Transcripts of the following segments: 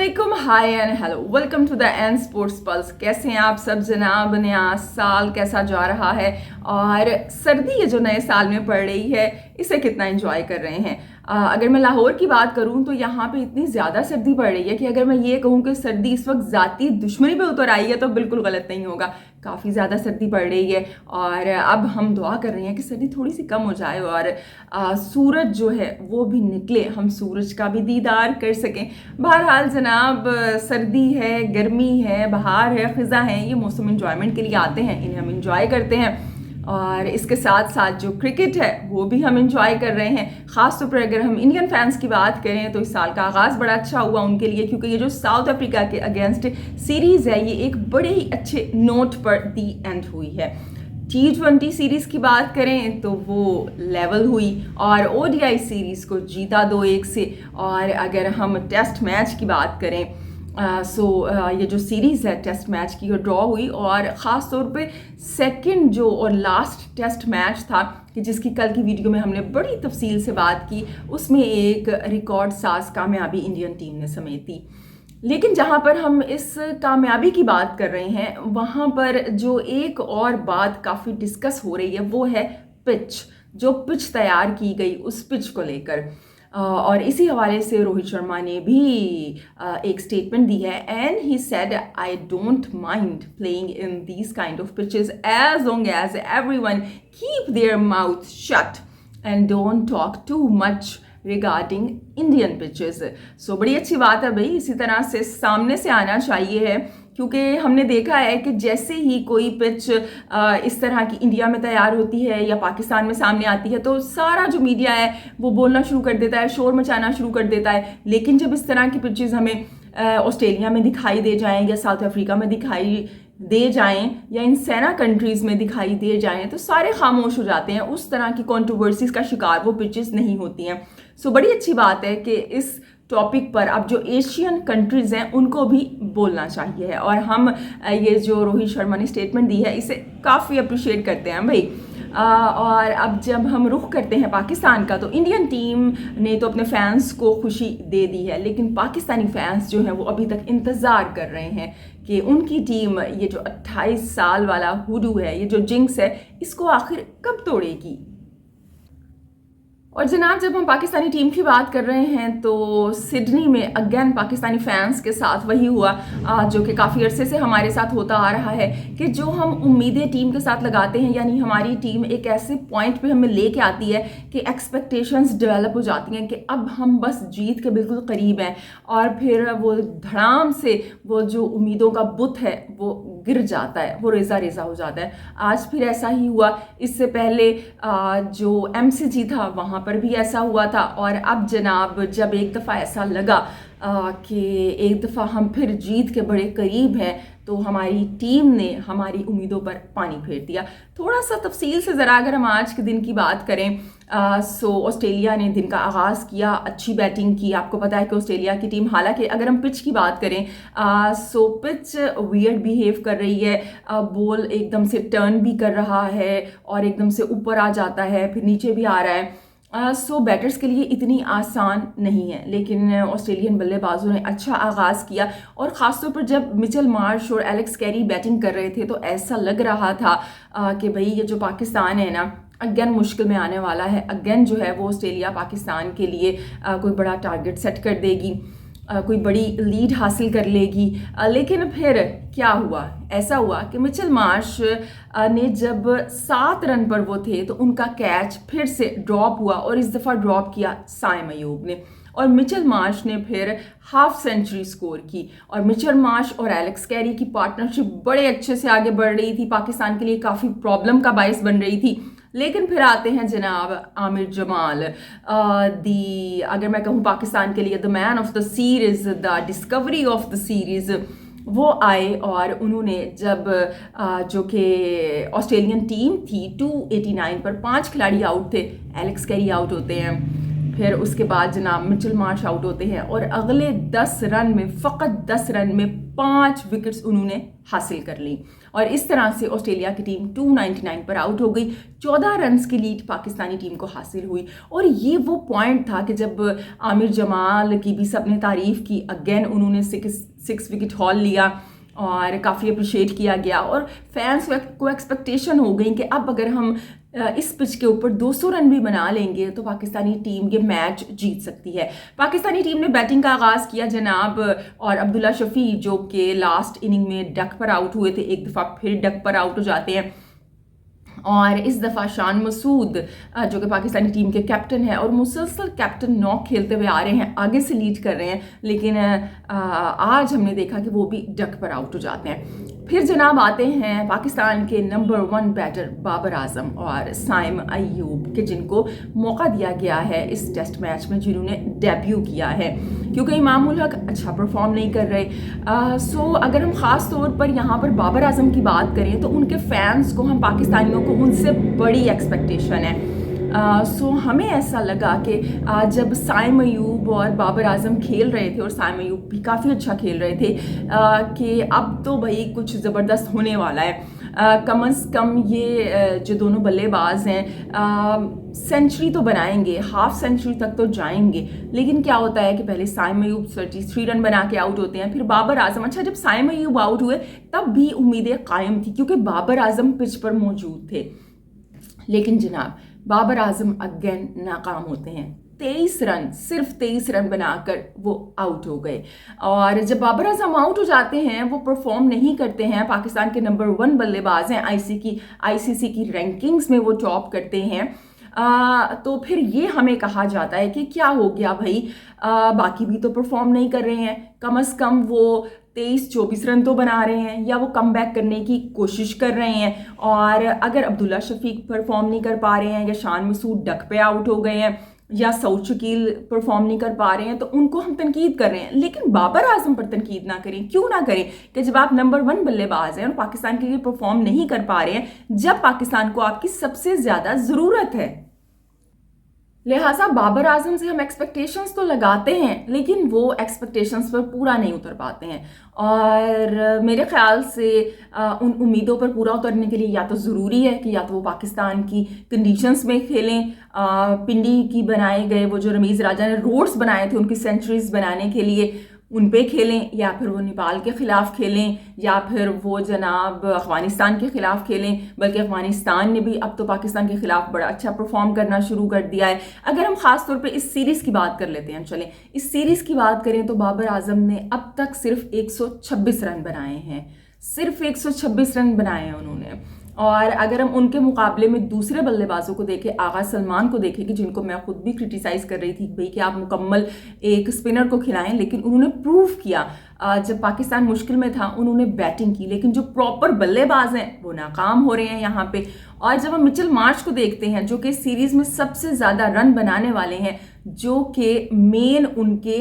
अस्सलामुअलैकुम, hi and hello, welcome to the N sports pulse. कैसे हैं आप सब जनाब? नया साल कैसा जा रहा है और सर्दी ये जो नए साल में पड़ रही है इसे कितना एंजॉय कर रहे हैं? अगर मैं लाहौर की बात करूं तो यहाँ पे इतनी ज़्यादा सर्दी पड़ रही है कि अगर मैं ये कहूँ कि सर्दी इस वक्त ज़ाती दुश्मनी पे उतर आई है तो बिल्कुल गलत नहीं होगा। काफ़ी ज़्यादा सर्दी पड़ रही है और अब हम दुआ कर रहे हैं कि सर्दी थोड़ी सी कम हो जाए और सूरज जो है वो भी निकले, हम सूरज का भी दीदार कर सकें। बहरहाल जनाब, सर्दी है, गर्मी है, बहार है, ख़ज़ा है, ये मौसम इंजॉयमेंट के लिए आते हैं, इन्हें हम इंजॉय करते हैं और इसके साथ साथ जो क्रिकेट है वो भी हम इंजॉय कर रहे हैं। ख़ास तौर पर अगर हम इंडियन फैंस की बात करें तो इस साल का आगाज़ बड़ा अच्छा हुआ उनके लिए, क्योंकि ये जो साउथ अफ्रीका के अगेंस्ट सीरीज़ है ये एक बड़े ही अच्छे नोट पर दी एंड हुई है। T20 सीरीज़ की बात करें तो वो लेवल हुई और ODI सीरीज़ को जीता 2-1 से। और अगर हम टेस्ट मैच की बात करें ये जो सीरीज़ है टेस्ट मैच की वो ड्रॉ हुई और ख़ास तौर पे सेकंड जो और लास्ट टेस्ट मैच था कि जिसकी कल की वीडियो में हमने बड़ी तफसील से बात की, उसमें एक रिकॉर्ड साज कामयाबी इंडियन टीम ने समेटी। लेकिन जहाँ पर हम इस कामयाबी की बात कर रहे हैं वहाँ पर जो एक और बात काफ़ी डिस्कस हो रही है वो है पिच, जो पिच तैयार की गई उस पिच को लेकर। और इसी हवाले से रोहित शर्मा ने भी एक स्टेटमेंट दी है and he said I don't mind playing in these kind of pitches as long as everyone keep their mouth shut and don't talk too much regarding Indian pitches. So बड़ी अच्छी बात है भाई, इसी तरह से सामने से आना चाहिए है, क्योंकि हमने देखा है कि जैसे ही कोई पिच इस तरह की इंडिया में तैयार होती है या पाकिस्तान में सामने आती है तो सारा जो मीडिया है वो बोलना शुरू कर देता है, शोर मचाना शुरू कर देता है। लेकिन जब इस तरह की पिचेस हमें ऑस्ट्रेलिया में दिखाई दे जाएं या साउथ अफ्रीका में दिखाई दे जाएं या इन सेना कंट्रीज़ में दिखाई दे जाएं तो सारे खामोश हो जाते हैं, उस तरह की कंट्रोवर्सीज का शिकार वो पिचेस नहीं होती हैं। सो बड़ी अच्छी बात है कि इस टॉपिक पर अब जो एशियन कंट्रीज़ हैं उनको भी बोलना चाहिए है और हम ये जो रोहित शर्मा ने स्टेटमेंट दी है इसे काफ़ी अप्रिशिएट करते हैं भाई। और अब जब हम रुख करते हैं पाकिस्तान का तो इंडियन टीम ने तो अपने फैंस को खुशी दे दी है, लेकिन पाकिस्तानी फैंस जो हैं वो अभी तक इंतज़ार कर रहे हैं कि उनकी टीम ये जो 28 साल वाला हुडू है, ये जो जिंक्स है, इसको आखिर कब तोड़ेगी। और जनाब, जब हम पाकिस्तानी टीम की बात कर रहे हैं तो सिडनी में अगेन पाकिस्तानी फैंस के साथ वही हुआ जो कि काफ़ी अरसे से हमारे साथ होता आ रहा है कि जो हम उम्मीदें टीम के साथ लगाते हैं, यानी हमारी टीम एक ऐसे पॉइंट पे हमें लेके आती है कि एक्सपेक्टेशंस डेवलप हो जाती हैं कि अब हम बस जीत के बिल्कुल करीब हैं और फिर वो धड़ाम से वो जो उम्मीदों का बुत है वो गिर जाता है, वो रेज़ा रेज़ा हो जाता है। आज फिर ऐसा ही हुआ। इससे पहले जो MCG था वहाँ पर भी ऐसा हुआ था और अब जनाब जब एक दफ़ा ऐसा लगा कि एक दफ़ा हम फिर जीत के बड़े करीब हैं तो हमारी टीम ने हमारी उम्मीदों पर पानी फेर दिया। थोड़ा सा तफसील से ज़रा अगर हम आज के दिन की बात करें ऑस्ट्रेलिया ने दिन का आगाज़ किया, अच्छी बैटिंग की। आपको पता है कि ऑस्ट्रेलिया की टीम, हालांकि अगर हम पिच की बात करें पिच वियर्ड बिहेव कर रही है, बॉल एकदम से टर्न भी कर रहा है और एकदम से ऊपर आ जाता है फिर नीचे भी आ रहा है। बैटर्स के लिए इतनी आसान नहीं है, लेकिन ऑस्ट्रेलियन बल्लेबाजों ने अच्छा आगाज़ किया और ख़ासतौर पर जब मिचेल मार्श और एलेक्स कैरी बैटिंग कर रहे थे तो ऐसा लग रहा था कि भाई ये जो पाकिस्तान है ना अगेन मुश्किल में आने वाला है। अगेन जो है वो ऑस्ट्रेलिया पाकिस्तान के लिए कोई बड़ा टारगेट सेट कर देगी, कोई बड़ी लीड हासिल कर लेगी। लेकिन फिर क्या हुआ? ऐसा हुआ कि मिचेल मार्श ने जब 7 रन पर वो थे तो उनका कैच फिर से ड्रॉप हुआ और इस दफ़ा ड्रॉप किया साइम अयूब ने और मिचेल मार्श ने फिर हाफ सेंचुरी स्कोर की। और मिचेल मार्श और एलेक्स कैरी की पार्टनरशिप बड़े अच्छे से आगे बढ़ रही थी, पाकिस्तान के लिए काफ़ी प्रॉब्लम का बायस बन रही थी। लेकिन फिर आते हैं जनाब आमिर जमाल, अगर मैं कहूँ पाकिस्तान के लिए the man of the series, the discovery of the series, वो आए और उन्होंने जब जो कि ऑस्ट्रेलियन टीम थी 289 पर 5 खिलाड़ी आउट थे, एलेक्स कैरी आउट होते हैं, फिर उसके बाद जनाब मिचेल मार्श आउट होते हैं और अगले 10 रन में, फ़कत 10 रन में 5 विकेट्स उन्होंने हासिल कर ली और इस तरह से ऑस्ट्रेलिया की टीम 299 पर आउट हो गई। 14 रन्स की लीड पाकिस्तानी टीम को हासिल हुई और ये वो पॉइंट था कि जब आमिर जमाल की भी सबने तारीफ़ की, अगेन उन्होंने 6 विकेट हॉल लिया और काफ़ी अप्रिशिएट किया गया और फैंस को एक्सपेक्टेशन हो गई कि अब अगर हम इस पिच के ऊपर 200 रन भी बना लेंगे तो पाकिस्तानी टीम ये मैच जीत सकती है। पाकिस्तानी टीम ने बैटिंग का आगाज़ किया जनाब और अब्दुल्ला शफी जो कि लास्ट इनिंग में डक पर आउट हुए थे, एक दफ़ा फिर डक पर आउट हो जाते हैं और इस दफ़ा शान मसूद जो कि पाकिस्तानी टीम के कैप्टन है और मुसलसल कैप्टन नॉक खेलते हुए आ रहे हैं, आगे से लीड कर रहे हैं, लेकिन आज हमने देखा कि वो भी डक पर आउट हो जाते हैं। फिर जनाब आते हैं पाकिस्तान के नंबर 1 बैटर बाबर आजम और साइम अयूब के जिनको मौका दिया गया है इस टेस्ट मैच में, जिन्होंने डेब्यू किया है क्योंकि इमाम उल हक अच्छा परफॉर्म नहीं कर रहे। सो अगर हम ख़ास तौर पर यहाँ पर बाबर आजम की बात करें तो उनके फैंस को, हम पाकिस्तानियों को उनसे बड़ी एक्सपेक्टेशन है। सो हमें ऐसा लगा कि जब साइम अयूब और बाबर आजम खेल रहे थे और साइम अयूब भी काफ़ी अच्छा खेल रहे थे कि अब तो भाई कुछ ज़बरदस्त होने वाला है। कम से कम ये जो दोनों बल्लेबाज हैं सेंचुरी तो बनाएंगे, हाफ सेंचुरी तक तो जाएंगे, लेकिन क्या होता है कि पहले साइम अयूब 33 रन बना के आउट होते हैं, फिर बाबर आजम। अच्छा, जब साइम अयूब आउट हुए तब भी उम्मीदें कायम थी क्योंकि बाबर आजम पिच पर मौजूद थे, लेकिन जनाब बाबर आजम अगेन नाकाम होते हैं। 23 रन, सिर्फ 23 रन बनाकर वो आउट हो गए और जब बाबर आजम आउट हो जाते हैं वो परफॉर्म नहीं करते हैं। पाकिस्तान के नंबर 1 बल्लेबाज हैं, आईसीसी की रैंकिंग्स में वो टॉप करते हैं। तो फिर ये हमें कहा जाता है कि क्या हो गया भाई, बाकी भी तो परफॉर्म नहीं कर रहे हैं, कम से कम वो 23-24 रन तो बना रहे हैं या वो कम बैक करने की कोशिश कर रहे हैं। और अगर अब्दुल्ला शफीक परफॉर्म नहीं कर पा रहे हैं या शान मसूद डक पे आउट हो गए हैं या सऊद शकील परफॉर्म नहीं कर पा रहे हैं तो उनको हम तनकीद कर रहे हैं, लेकिन बाबर आजम पर तनकीद ना करें। क्यों ना करें कि जब आप नंबर 1 बल्लेबाज हैं और पाकिस्तान के लिए परफॉर्म नहीं कर पा रहे हैं, जब पाकिस्तान को आपकी सबसे ज़्यादा ज़रूरत है। लिहाजा बाबर आजम से हम एक्सपेक्टेशंस तो लगाते हैं लेकिन वो एक्सपेक्टेशंस पर पूरा नहीं उतर पाते हैं और मेरे ख्याल से उन उम्मीदों पर पूरा उतरने के लिए या तो ज़रूरी है कि या तो वो पाकिस्तान की कंडीशंस में खेलें, पिंडी की बनाए गए वो जो रमीज़ राजा ने रोड्स बनाए थे उनकी सेंचुरीज बनाने के लिए उन पे खेलें, या फिर वो नेपाल के ख़िलाफ़ खेलें, या फिर वो जनाब अफ़गानिस्तान के ख़िलाफ़ खेलें। बल्कि अफ़गानिस्तान ने भी अब तो पाकिस्तान के ख़िलाफ़ बड़ा अच्छा परफॉर्म करना शुरू कर दिया है। अगर हम ख़ास तौर पे इस सीरीज़ की बात कर लेते हैं, चलें इस सीरीज़ की बात करें तो बाबर आजम ने अब तक सिर्फ 126 रन बनाए हैं, सिर्फ 126 रन बनाए हैं उन्होंने। और अगर हम उनके मुकाबले में दूसरे बल्लेबाजों को देखें, आगा सलमान को देखें कि जिनको मैं खुद भी क्रिटिसाइज़ कर रही थी भाई कि आप मुकम्मल एक स्पिनर को खिलाएं, लेकिन उन्होंने प्रूव किया जब पाकिस्तान मुश्किल में था उन्होंने बैटिंग की, लेकिन जो प्रॉपर बल्लेबाज हैं वो नाकाम हो रहे हैं यहाँ पे। और जब हम मिचेल मार्श को देखते हैं जो कि सीरीज़ में सबसे ज़्यादा रन बनाने वाले हैं, जो कि मेन उनके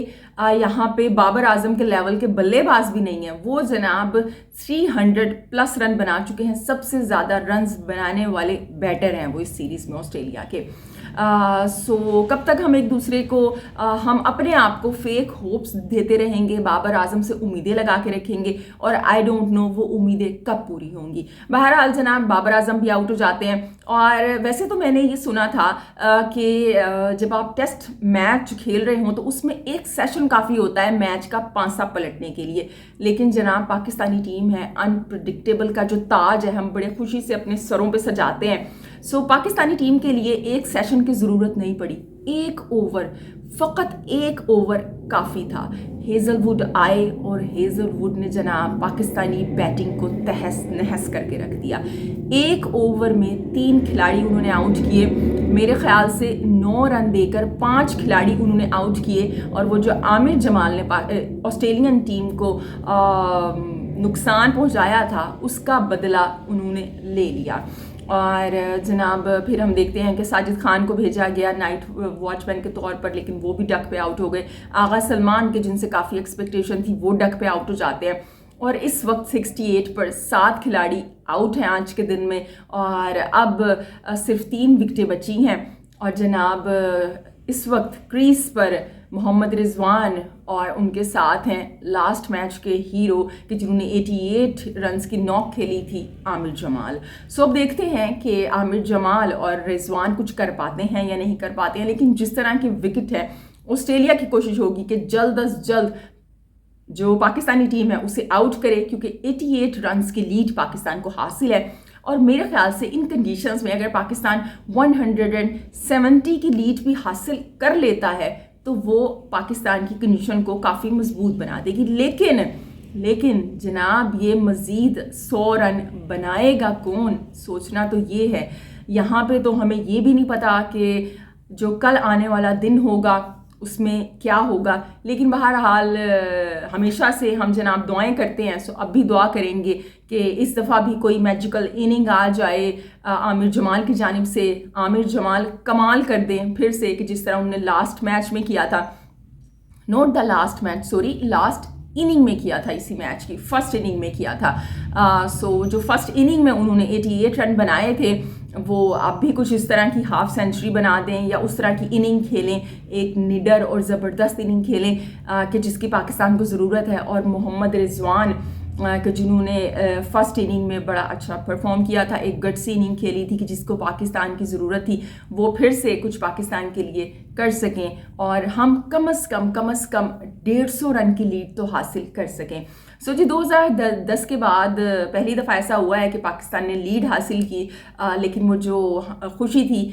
यहाँ पे बाबर आजम के लेवल के बल्लेबाज भी नहीं है, वो जनाब 300+ रन बना चुके हैं, सबसे ज़्यादा रन्स बनाने वाले बैटर हैं वो इस सीरीज़ में ऑस्ट्रेलिया के। सो कब तक हम एक दूसरे को हम अपने आप को फेक होप्स देते रहेंगे, बाबर आजम से उम्मीदें लगा के रखेंगे और आई डोंट नो वो उम्मीदें कब पूरी होंगी। बहरहाल जनाब बाबर आजम भी आउट हो जाते हैं। और वैसे तो मैंने ये सुना था कि जब आप टेस्ट मैच खेल रहे हों तो उसमें एक सेशन काफ़ी होता है मैच का पांसा पलटने के लिए, लेकिन जनाब पाकिस्तानी टीम है, अनप्रेडिक्टेबल का जो ताज है हम बड़े खुशी से अपने सरों पे सजाते हैं। सो पाकिस्तानी टीम के लिए एक सेशन की ज़रूरत नहीं पड़ी, एक ओवर, फ़कत एक ओवर काफ़ी था। हेज़लवुड आए और हेज़लवुड ने जनाब पाकिस्तानी बैटिंग को तहस नहस करके रख दिया। एक ओवर में 3 खिलाड़ी उन्होंने आउट किए, मेरे ख्याल से 9 रन देकर 5 खिलाड़ी उन्होंने आउट किए, और वो जो आमिर जमाल ने ऑस्ट्रेलियन टीम को नुकसान पहुंचाया था उसका बदला उन्होंने ले लिया। और जनाब फिर हम देखते हैं कि साजिद खान को भेजा गया नाइट वॉचमैन के तौर पर, लेकिन वो भी डक पे आउट हो गए। आगा सलमान के जिनसे काफ़ी एक्सपेक्टेशन थी वो डक पे आउट हो जाते हैं। और इस वक्त 68 पर 7 खिलाड़ी आउट हैं आज के दिन में, और अब सिर्फ 3 विकेटें बची हैं। और जनाब इस वक्त क्रीज पर मोहम्मद रिजवान और उनके साथ हैं लास्ट मैच के हीरो कि जिन्होंने 88 रन्स की नॉक खेली थी, आमिर जमाल। सो अब देखते हैं कि आमिर जमाल और रिजवान कुछ कर पाते हैं या नहीं कर पाते हैं, लेकिन जिस तरह की विकेट है ऑस्ट्रेलिया की कोशिश होगी कि जल्द अज जल्द जो पाकिस्तानी टीम है उसे आउट करे, क्योंकि 88 रन्स की लीड पाकिस्तान को हासिल है। और मेरे ख्याल से इन कंडीशंस में अगर पाकिस्तान 170 की लीड भी हासिल कर लेता है तो वो पाकिस्तान की कंडीशन को काफ़ी मजबूत बना देगी। लेकिन जनाब, ये मज़ीद 100 रन बनाएगा कौन, सोचना तो ये है। यहाँ पे तो हमें ये भी नहीं पता कि जो कल आने वाला दिन होगा उसमें क्या होगा, लेकिन बहरहाल हमेशा से हम जनाब दुआएं करते हैं। सो अब भी दुआ करेंगे कि इस दफ़ा भी कोई मैजिकल इनिंग आ जाए आमिर जमाल की जानिब से, आमिर जमाल कमाल कर दें फिर से कि जिस तरह उन्होंने लास्ट मैच में किया था, not the last match, sorry, last inning में किया था, इसी मैच की फर्स्ट इनिंग में किया था। सो जो फर्स्ट इनिंग में उन्होंने 88 रन बनाए थे, वो अब भी कुछ इस तरह की हाफ सेंचुरी बना दें या उस तरह की इनिंग खेलें, एक निडर और ज़बरदस्त इनिंग खेलें कि जिसकी पाकिस्तान को ज़रूरत है। और मोहम्मद रिजवान कि जिन्होंने फर्स्ट इनिंग में बड़ा अच्छा परफॉर्म किया था, एक गट्सी इनिंग खेली थी कि जिसको पाकिस्तान की ज़रूरत थी, वो फिर से कुछ पाकिस्तान के लिए कर सकें और हम कम अज़ कम 150 रन की लीड तो हासिल कर सकें। सो जी 2010 के बाद पहली दफ़ा ऐसा हुआ है कि पाकिस्तान ने लीड हासिल की, लेकिन वो जो खुशी थी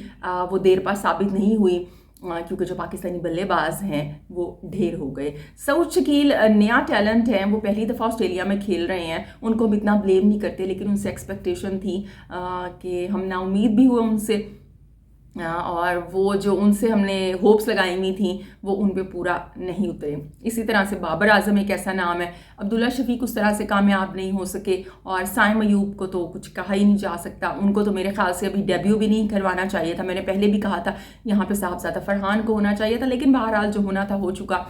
वो देर पा साबित नहीं हुई, क्योंकि जो पाकिस्तानी बल्लेबाज हैं वो ढेर हो गए। सऊद शकील नया टैलेंट है, वो पहली दफ़ा ऑस्ट्रेलिया में खेल रहे हैं, उनको हम इतना ब्लेम नहीं करते, लेकिन उनसे एक्सपेक्टेशन थी कि हम ना उम्मीद भी हुए उनसे, और वो जो उनसे हमने होप्स लगाई हुई थी वो उन पे पूरा नहीं उतरे। इसी तरह से बाबर आजम एक ऐसा नाम है, अब्दुल्ला शफीक उस तरह से कामयाब नहीं हो सके, और साइम अयूब को तो कुछ कहा ही नहीं जा सकता, उनको तो मेरे ख्याल से अभी डेब्यू भी नहीं करवाना चाहिए था। मैंने पहले भी कहा था यहाँ पे साहबजादा फरहान को होना चाहिए था, लेकिन बहरहाल जो होना था हो चुका।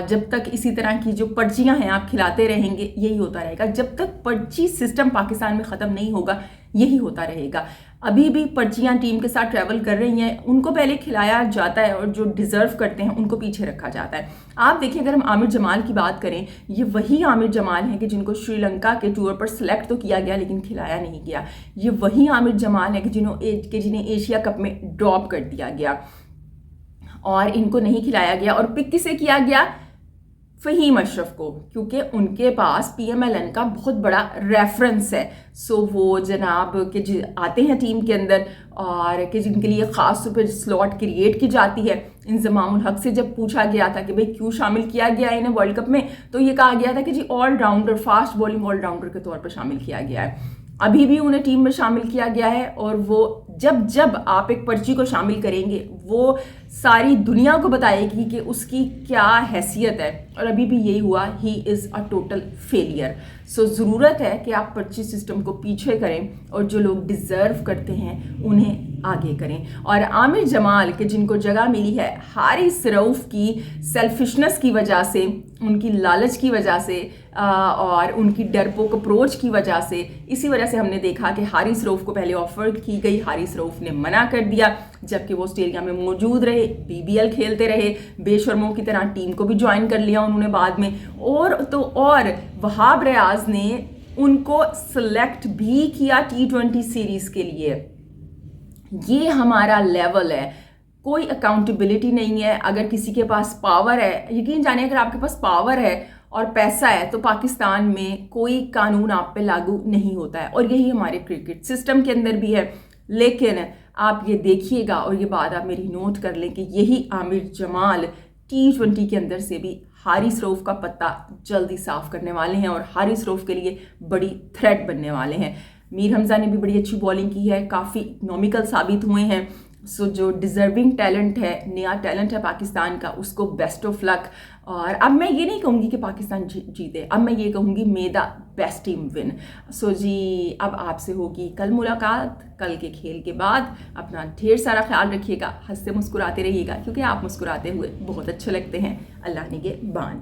जब तक इसी तरह की जो पर्चियाँ हैं आप खिलाते रहेंगे यही होता रहेगा, जब तक पर्ची सिस्टम पाकिस्तान में ख़त्म नहीं होगा यही होता रहेगा। अभी भी पर्चियाँ टीम के साथ ट्रैवल कर रही हैं, उनको पहले खिलाया जाता है और जो डिज़र्व करते हैं उनको पीछे रखा जाता है। आप देखिए, अगर हम आमिर जमाल की बात करें, ये वही आमिर जमाल हैं कि जिनको श्रीलंका के टूर पर सिलेक्ट तो किया गया लेकिन खिलाया नहीं गया। ये वही आमिर जमाल हैं कि जिन्हें एशिया कप में ड्रॉप कर दिया गया और इनको नहीं खिलाया गया। और पिक किसे किया गया? फ़हीम अशरफ को, क्योंकि उनके पास PMLN का बहुत बड़ा रेफरेंस है। सो वो जनाब के आते हैं टीम के अंदर और कि जिनके लिए ख़ास तौर पर स्लॉट क्रिएट की जाती है। इंज़मामुल हक से जब पूछा गया था कि भाई क्यों शामिल किया गया इन्हें वर्ल्ड कप में, तो ये कहा गया था कि जी ऑलराउंडर, फास्ट बॉलिंग ऑलराउंडर के तौर पर शामिल किया गया है। अभी भी उन्हें टीम में शामिल किया गया है, और वो जब आप एक पर्ची को शामिल करेंगे वो सारी दुनिया को बताएगी कि उसकी क्या हैसियत है, और अभी भी यही हुआ, he is a total failure. So ज़रूरत है कि आप पर्ची सिस्टम को पीछे करें और जो लोग डिज़र्व करते हैं उन्हें आगे करें। और आमिर जमाल के जिनको जगह मिली है हारिस रऊफ़ की सेल्फिशनेस की वजह से, उनकी लालच की वजह से और उनकी डरपोक अप्रोच की वजह से, इसी वजह से हमने देखा कि हारिस रऊफ़ को पहले ऑफर की गई, हारिस रऊफ़ ने मना कर दिया, जबकि वो ऑस्ट्रेलिया में मौजूद रहे, BBL खेलते रहे, बेशर्मों की तरह टीम को भी ज्वाइन कर लिया उन्होंने बाद में। और वहाब रियाज ने उनको सिलेक्ट भी किया T20 सीरीज़ के लिए। ये हमारा लेवल है, कोई अकाउंटेबिलिटी नहीं है। अगर किसी के पास पावर है, यकीन जानिए अगर आपके पास पावर है और पैसा है तो पाकिस्तान में कोई कानून आप पे लागू नहीं होता है, और यही हमारे क्रिकेट सिस्टम के अंदर भी है। लेकिन आप ये देखिएगा और ये बात आप मेरी नोट कर लें कि यही आमिर जमाल T20 के अंदर से भी हारिस रऊफ़ का पत्ता जल्दी साफ करने वाले हैं और हारिस रऊफ़ के लिए बड़ी थ्रेट बनने वाले हैं। मीर हमज़ा ने भी बड़ी अच्छी बॉलिंग की है, काफ़ी इकनॉमिकल साबित हुए हैं। सो जो डिज़र्विंग टैलेंट है, नया टैलेंट है पाकिस्तान का, उसको बेस्ट ऑफ लक। और अब मैं ये नहीं कहूँगी कि पाकिस्तान जीते, अब मैं ये कहूँगी may the best team win. So जी अब आपसे होगी कल मुलाकात, कल के खेल के बाद। अपना ढेर सारा ख्याल रखिएगा, हंसते मुस्कुराते रहिएगा, क्योंकि आप मुस्कुराते हुए बहुत अच्छे लगते हैं। अल्लाह निगहबान।